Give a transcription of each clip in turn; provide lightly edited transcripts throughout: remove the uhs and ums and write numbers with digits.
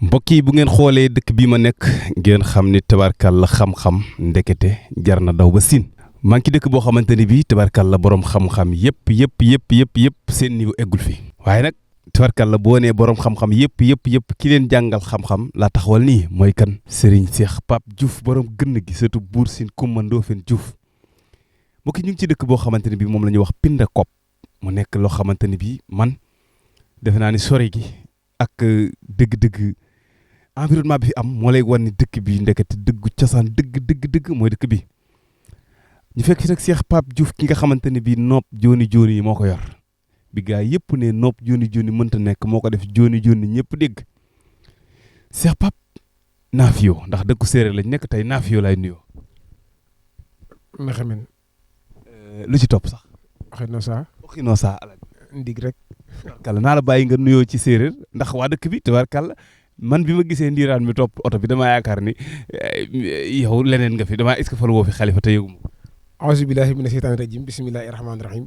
mbokk yi bu ngeen xoolee dëkk bii ma nekk ngeen xam ni tabarkàlla xam-xam ndekete jar na daw ba siin maa ngi ci dëkk boo xamante ni bii tabarkàlla borom xam-xam yëpp seen niveau eggul fi waaye nag tabarkàlla boo nee borom xam-xam yëpp ki leen jàngal xam-xam laa taxawal nii mooy kan Serigne Cheikh Pape Diouf borom gënn gi surtout Buur Sine Coumba Ndoffène Diouf mbokk yi ñu ngi ci dëkk boo xamante ni bii moom la ñuy wax Pinda Kop mu nekk loo xamante ni bii man defe naa ni sori gi ak dëgg-dëgg environnement bi fi am moo lay wan ni dëkk bi ndekete dëggu cosaan dëgg mooy dëkk bi ñu fekk ci nag Cheikh Pape Diouf ki nga xamante ne bii nopp jooni yi moo ko yor bi gaa yëpp ne nopp jooni mënta nekk moo ko def jooni ñëpp dégg Cheikh Pape Nafio ndax dëkku séeréer lañ nekk tey Nafio lay nuyoo. na xamen lu ci topp sax. waxinoo saa alal ndig rek. tabarkàlla naa la bàyyi nga nuyoo ci séeréer ndax waa dëkk bi tabarkàlla man bi ma gisee ndiiraan mi topp oto bi damaa yaakaar ni yow leneen nga fi damaa est-ce que fa la woo fi xalifa te yëgu ma. auzu billahi mina sheytaani rajim bismillahi rahmaani rahim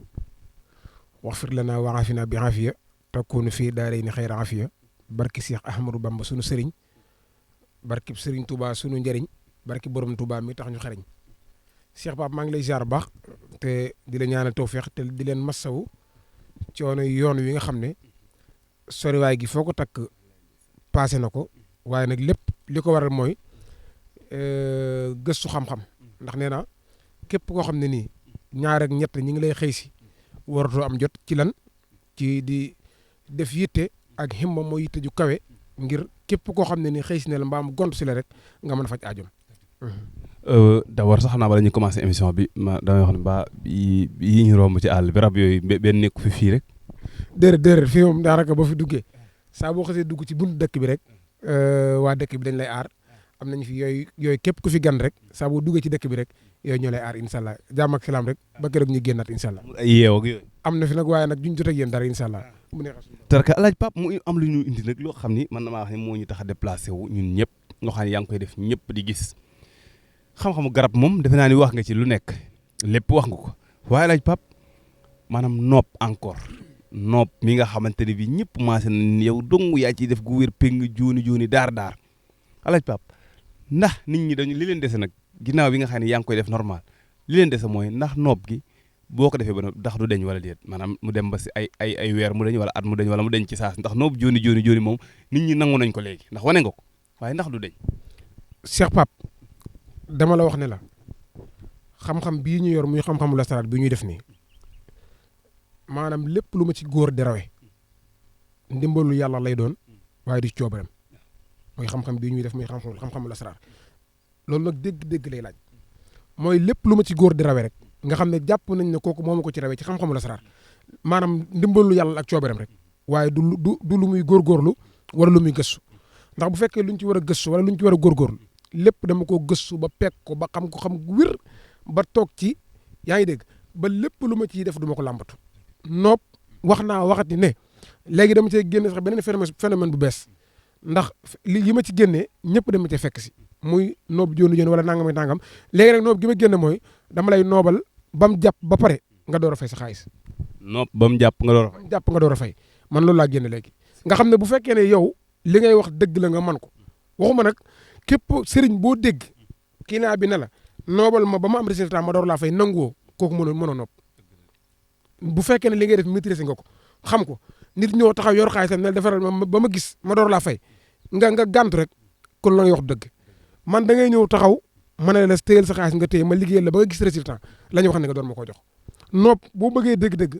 waxfir lana wa aafina bi aafiya takunu fii daarayni xayra aafiya barki Cheikh Ahmadou Bamba sunu sëriñ barki sëriñ Touba sunu njëriñ barki borom Touba mi tax ñu xereñ Cheikh Pape maa ngi lay ziar baax te di la ñaanal tawfeex te di leen massawu coono yoon wi nga xam ne soriwaay gi foo ko takk passé na ko waaye nag lépp li ko waral mooy gëstu xam-xam ndax nee na képp koo xam ne nii ñaar ak ñett ñi ngi lay xëy si waratoo am jot ci lan ci di def yitte ak himma mooy yitte ju kawe ngir képp koo xam ne nii xëy si ne la mbaam gont si la rek nga mën a faj aajom. d'abord sax naa bala ñu commencé émission bi ma damay wax ne mbaa yi ñu romb ci àll bi rab yooyu benn nekku fi fii rek. déedéet fii moom daanaka boo fi duggee saa boo xasee dugg ci buntu dëkk bi rek waa dëkk bi dañ lay aar am nañ fi yooyu képp ku fi gan rek saa boo duggee ci dëkk bi rek yooyu ñoo lay aar incha allah jàmm ak salaam rek ba keroog ñu génnaat incha allah. ay yeew ak yooyu. am na fi nag waaye nag duñ jot ak yéen dara incha allah. mu neex tarka alaaj Pape mu am lu ñu indi nag loo xam ni man damaa wax ne moo ñu tax a déplacé wu ñun ñëpp nga xam ne yaa ngi koy def ñëpp di gis xam-xamu garab moom defe naa ni wax nga ci lu nekk lépp wax nga ko waaye alaaj Pape maanaam nopp encore nopp mi nga xamante ne bi ñëpp maase na yow dong yaa ciy def gu wér péng jooni daar alaaj Pape ndax nit ñi dañu li leen dese nag ginnaaw bi nga xam ne yaa ngi koy def normal li leen dese mooy ndax nopp gi boo ko defee ba ndax du deñ wala déet maanaam mu dem ba si ay weer mu deñ wala at mu deñ wala mu deñ ci saas ndax nopp jooni moom nit ñi nangu nañ ko léegi ndax wane nga ko waaye ndax du deñ. Cheikh Pape dama la wax ne la xam-xam bii ñu yor muy xam-xamu lasaraat bi ñuy def nii maanaam lépp lu ma ci góor di rawe ndimbalu yàlla lay doon waaye du coobaram mooy xam-xam bii ñuy def muy xam-xamu lasaraat loolu nag dégg-dégg lay laaj mooy lépp lu ma ci góor di rawe rek nga xam ne jàpp nañ ne kooku moo ma ko ci rawee ci xam-xamu lasaraat maanaam ndimbalu yàlla ak coobaram rek waaye du lu muy góorgóorlu wala lu muy gëstu ndax bu fekkee luñ ci war a gëstu wala luñ ci war a góorgóorlu lépp dama ko gëstu ba pekk ko ba xam ko xam wér ba toog ci yaa ngi dégg ba lépp lu ma ciy def du ma ko làmbatu nopp wax naa waxati ne léegi dama cee génne sax beneen phénomène bu bees ndax yi ma ci génnee ñëpp dama cee fekk si muy noob jooni wala nangam ak nangam léegi nag noob gi ma génne mooy dama lay noobal ba mu jàpp ba pare nga door a fay sa xaalis. noob ba mu jàpp nga door a fay. jàpp nga door a fay man loolu laa génne léegi nga xam ne bu fekkee ne yow li ngay wax dëgg la nga man ko waxuma nag képp sëriñ boo dégg kii naa bi ne la noobal ma ba ma am résultat ma door laa fay nanguwoo kooku mënoo nopp bu fekkee ne li ngay def maîtriser nga ko xam ko nit ñoo taxaw yor xaalisam ne defaral ma ba ma gis ma door laa fay nga gàntu rek kon la ngay wax dëgg man da ngay ñëw taxaw ma ne la téyel sa xaalis nga téye ma liggéeyal la ba nga gis résultat la ñu wax ne nga doon ma ko jox nopp boo bëggee dëgg-dëgg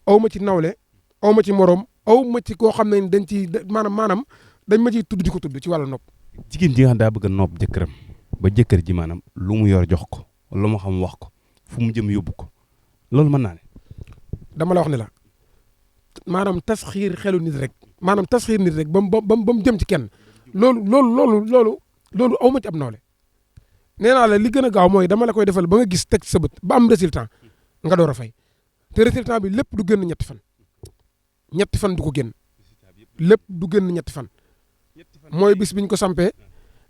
aw ma ci nawle aw ma ci morom aw ma ci koo xam ne dañ ci maanaam dañ ma ciy tudd di ko tudd ci wàllu nopp. jigéen ji nga xam daa bëgg a nopp jëkkëram ba jëkkër ji maanaam lu mu yor jox ko lu mu xam wax ko fu mu jëm yóbbu ko loolu mën naa ne. dama la wax ne la maanaam tasxiir xelu nit rek maanaam tasxiir nit rek ba mu jëm ci kenn loolu aw ma ci ab nawle nee naa la li gën a gaaw mooy dama la koy defal ba nga gis teg sa bët ba am résultat nga door a fay te résultat bi lépp du génn ñetti fan du ko génn lépp du génn ñetti fan mooy bis biñ ko sampee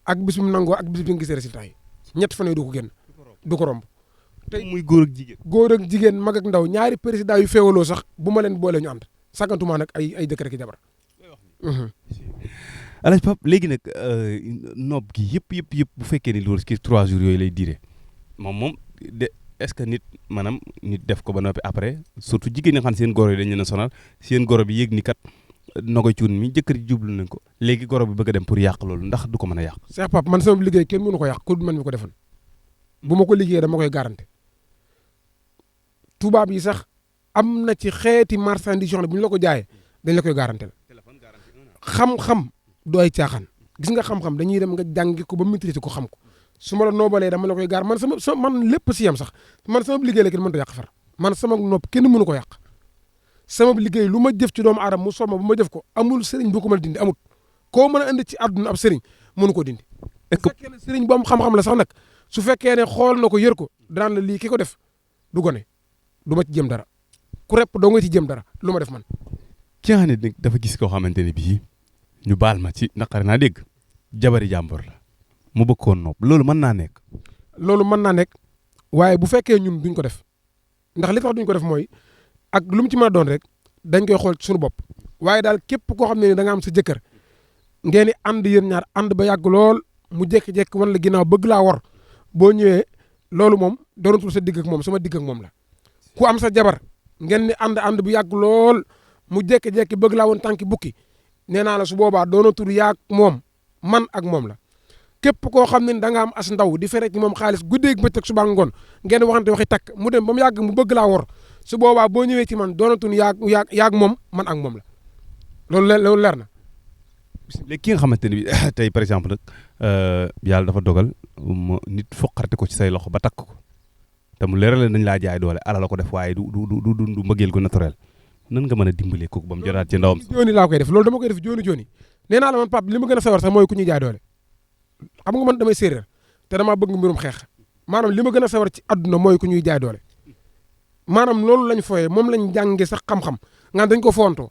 ak bis bi mu nangoo ak bis bi nga gisee résultat yi ñetti fan yooyu du ko génn du ko romb. tey muy góor ak jigéen mag ak ndaw ñaari président yu féewaloo sax bu ma leen boolee ñu ànd sagantuma nag ay dëkk rek jabar. Alaaji Pape léegi nag nopp gi yëpp bu fekkee ni loolu ci 3 jours yooyu lay diire moom de est-ce que nit maanaam nit def ko ba noppi après surtout jigéen ñi nga xam ne seen goro yi dañ leen a sonal seen goro bi yéeg ni kat Nogaye Thioune mi jëkkër ji jublu nañ ko léegi goro bi bëgg a dem pour yàq loolu ndax du ko mën a yàq. Cheikh Pape man sama liggéey kenn mënu ko yàq ku man mi ko defoon bu ma ko liggéeyee dama koy garanté tubaab yi sax am na ci xeeti marchandise yoo xam ne bu ñu la ko jaayee dañ la koy garanté la xam-xam du ay caaxaan gis nga xam-xam dañuy dem nga jàngi ko ba maîtriser ko xam ko su ma la noobalee dama la koy gaar man man lépp si yam sax man sama liggéey la kenn mënut a yàq far man sama nopp kenn mënu ko yàq sama liggéey lu ma jëf ci doomu aadama mu somma bu ma jëf ko amul sëriñ bu ko mën a dindi amul koo mën a indi ci àdduna ab sëriñ mënu ko dindi. est-ce que fekkee ne sëriñ bu am xam-xam la sax nag su fekkee ne xool na ko yër ko daan la lii ki ko def du gone du ma ci jëm dara ku rep doo nga ci jëm dara lu ma def man. ki nga xam ne nag dafa gis koo xamante ne bii ñu baal ma ci naqari naa dégg jabari jàmbur la mu bëgg koo nopp loolu mën naa nekk. loolu mën naa nekk waaye bu fekkee ñun duñ ko def ndax li tax duñ ko def mooy ak lu mu ci mën a doon rek dañ koy xool suñu bopp waaye daal képp koo xam ne ni da nga am sa jëkkër ngeen di ànd yéen ñaar ànd ba yàgg lool mu jékki-jékki wan la ginnaaw bëgg laa war boo ñëwee loolu moom doonatul sa digg ak moom sama digg ak moom la ku am sa jabar ngeen di ànd bu yàgg lool mu jékki-jékki bëgg laa woon tànki bukki nee naa la su boobaa doonatul yaag moom man ak moom la képp koo xam ne da nga am as ndaw di fere ci moom xaalis guddeeg bëccëg suba ngoon ngeen waxante waxi takk mu dem ba mu yàgg mu bëgg laa wor su boobaa boo ñëwee ci man doonatul yaag moom man ak moom la loolu leer na. léegi ki nga xamante ne bi tey par exemple nag yàlla dafa dogal nit foqarte ko ci say loxo ba takk ko te mu leeral nañ laa jaay doole ala la ko def waaye du mbëggeel gu naturel nan nga mën a dimbalee kooku ba mu jotaat ci ndawam. jooni laa koy def loolu dama koy def jooni nee naa la man Pape li ma gën a sawar sax mooy ku ñuy jaay doole xam nga man damay séeréer te damaa bëgg mbirum xeex maanaam li ma gën a sawar ci àdduna mooy ku ñuy jaay doole maanaam loolu lañ fooyee moom lañ jàngee sax xam-xam nga dañ ko fontoo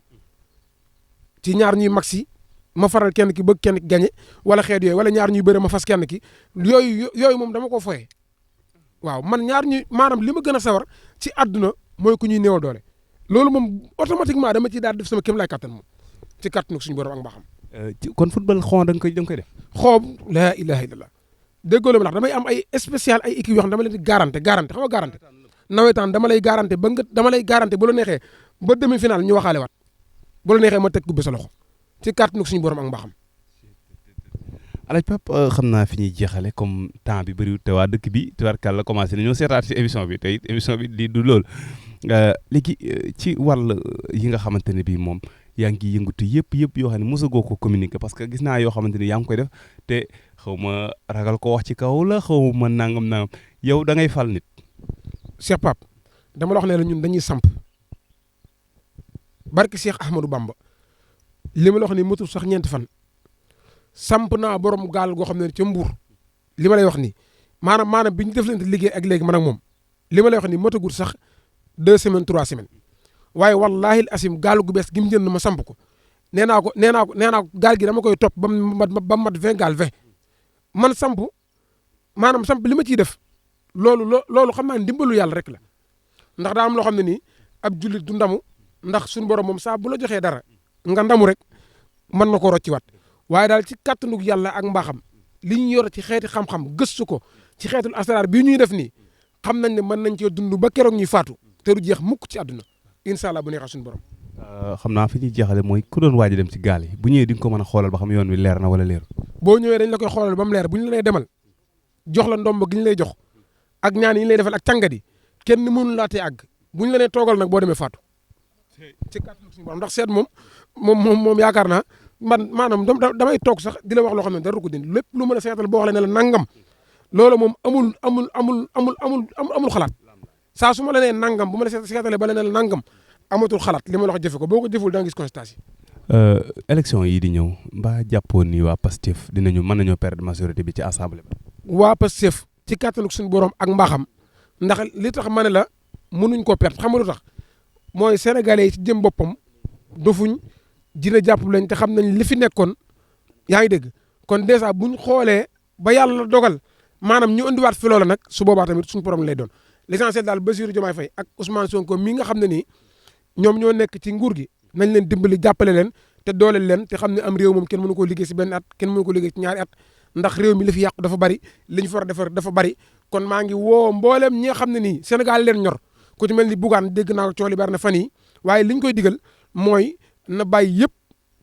ci ñaar ñuy mag si ma faral kenn ki bëgg kenn ki gañe wala xeet yooyu wala ñaar ñuy bëre ma fas kenn ki yooyu moom dama ko fooyee waaw man ñaar ñuy maanaam li ma gën a sawar ci àdduna mooy ku ñuy néewal doole loolu moom automatiquement dama ciy daal def sama kéem lay kattan moom ci kattanu suñu borom ak mbaaxam. kon football xon da nga koy def. xoob laa ilaha illallah déggoo la ma ndax damay am ay spécial ay équipe yoo xam dama leen di garanté xam nga garanté nawetaan dama lay garanté ba nga dama lay garanté bu la neexee ba demi final ñu waxaale waat bu la neexee ma teg ko sa loxo ci kattanu suñu borom ak mbaaxam. Alaaji Pape xam naa fi ñuy jeexale comme temps bi bëriwul te waa dëkk bi tubaarkàlla commencé nañoo seetaat ci émission bi tey émission bi di du loolu léegi ci wàll yi nga xamante ne bii moom yaa ngi yëngatu yëpp yoo xam ne mosagoo ko communiquer parce que gis naa yoo xamante ni yaa ngi koy def te xaw ma ragal ko wax ci kaw la xaw ma nangam yow da ngay fal nit. Cheikh Pape dama la wax ne la ñun dañuy samp barke Cheikh Ahmadou Bamba li ma la wax ni motul sax ñeenti fan samp naa borom gaal goo xam ne ca Mbuur li ma lay wax ni maanaam bi ñu def leen liggéey ak léegi man ak moom li ma lay wax ni motagul sax 2 semaines 3 semaines waaye wallaahi asim gaal gu bees gi mu jënd ma samp ko nee naa ko gaal gi dama koy topp ba mat 20 gaal 20 man samp maanaam samp li ma ciy def loolu xam naa ndimbalu yàlla rek la ndax daa am loo xam ne nii ab jullit du ndamu ndax suñu borom moom saa bu la joxee dara nga ndamu rek mën na ko rocciwaat waaye daal ci kàttanug yàlla ak mbaaxam li ñu yor ci xeeti xam-xam gëstu ko ci xeetul asraar bii ñuy def nii xam nañ ne mën nañ cee dund ba keroog ñuy faatu te du jeex mukk ci àdduna incha allah bu neexee suñu borom. xam naa fi ñuy jeexale mooy ku doon waaj a dem ci gaal yi bu ñëwee di nga ko mën a xoolal ba xam yoon wi leer na wala leer. boo ñëwee dañ la koy xoolal ba mu leer bu ñu la nee demal jox la ndomb gi ñu lay jox ak ñaan yi ñu lay defal ak càngat yi kenn mënu laa tee àgg bu ñu la nee toogal nag boo demee faatu ci kàttanu suñu borom ndax seet moom yaakaar naa maanaam damay toog sax di la wax loo xam ne dara ko dindi lépp lu mën a seetal boo waxee ne la nangam loolu moom amul xalaat saa su ma la nee nangam bu ma la seetalee ba la ne la nangam amatul xalaat li ma la wax jëfe ko boo ko jëful da nga gis constatation. élection yi di ñëw mbaa jàppoon ni waa Pastef mën nañoo perdre majorité bi ci assemblée ba. waa Pastef ci kàttanu suñu borom ak mbaaxam ndax li tax ma ne la mënuñ koo perdre xam nga lu tax mooy sénégalais yi ci jëm boppam dofuñ dina jàpp lañ te xam nañ li fi nekkoon yaa ngi dégg kon dèjà buñ xoolee ba yàlla dogal maanaam ñu indiwaat fi loola nag su boobaa tamit suñu problème lay doon l'essentiel daal Bassirou Diomaye Faye ak Ousmane Sonko mi nga xam ne nii ñoom ñoo nekk ci nguur gi nañ leen dimbali jàppale leen te dooleel leen te xam ne am réew moom kenn mënu koo liggéey si benn at kenn mënu ko liggéey ci ñaari at ndax réew mi li fi yàqu dafa bari li ñu fa war a defar dafa bari kon maa ngi woo mboolem ñi nga xam ne nii Sénégal leen ñor ku ci mel ni Bougane dégg naa ko coow li bari na fan yi waaye li ñu koy digal mooy na bàyyi yëpp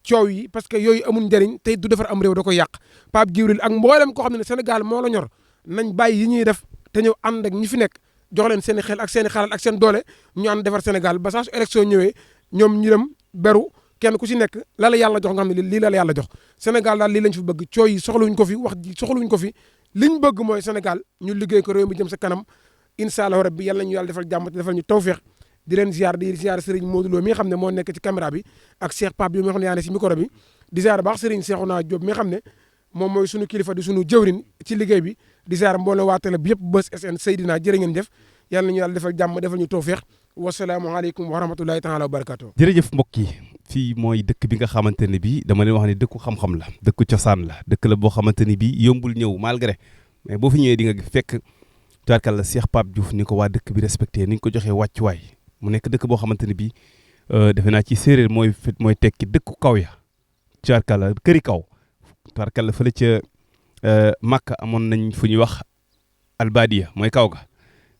coow yi parce que yooyu amul njëriñ tey du defar am réew da koy yàq Pape Djibril ak mboolem koo xam ne Sénégal moo la ñor nañ bàyyi yi ñuy def te ñëw ànd ak ñi fi nekk jox leen seen i xel ak seen i xalaat ak seen doole ñu ànd defar Sénégal ba saa su élection ñëwee ñoom ñu dem beru kenn ku si nekk la la yàlla jox nga xam ne lii la la yàlla jox Sénégal daal lii lañ fi bëgg coow yi soxlawuñ ko fi wax ji soxlawuñ ko fi liñ bëgg mooy Sénégal ñu liggéey ko réew mi jëm sa kanam incha allah rabbi yàlla ñu yàlla defal jàmm te defal ñu tawféex di leen ziar di ziar Serigne Modou Lo mi nga xam ne moo nekk ci caméra bi ak Cheikh Pape bi mi nga xam ne yaa ne si micro bi di ziar baax Serigne Cheikhouna Diop mi nga xam ne moom mooy sunu kilifa di sunu jëwrin ci liggéey bi di ziar mbooloo waa télé bi yëpp Buzz SN Seydina jërë ngeen jëf yàlla nañu yàlla defal jàmm defal ñu tawféex wasalaamualeykum wa rahmatulahi taala wa barakatuh jërëjëf mbokk yi fii mooy dëkk bi nga xamante ne bii dama leen wax ne dëkku xam-xam la dëkku cosaan la dëkk la boo xamante ne bii yombul ñëw malgré mais boo fi ñëwee di nga fekk tubaarkàlla Cheikh Pape Diouf ni ko waa dëkk bi respecté ni ñu ko joxee wàccuwaay mu nekk dëkk boo xamante ne bii defe naa ci séeréer mooy tekki dëkku kaw ya tubaarkàlla këri kaw tubaarkàlla fële ca Makka amoon nañ fu ñuy wax albadiya mooy kaw ga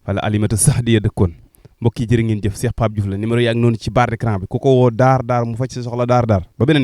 wala alimatu sahdiya dëkkoon mbokk yi jërë ngeen jëf Cheikh Pape Diouf la numéro yaa ngi noonu ci barre d'écran bi ku ko woo daar mu faj sa soxla daar ba beneen yoon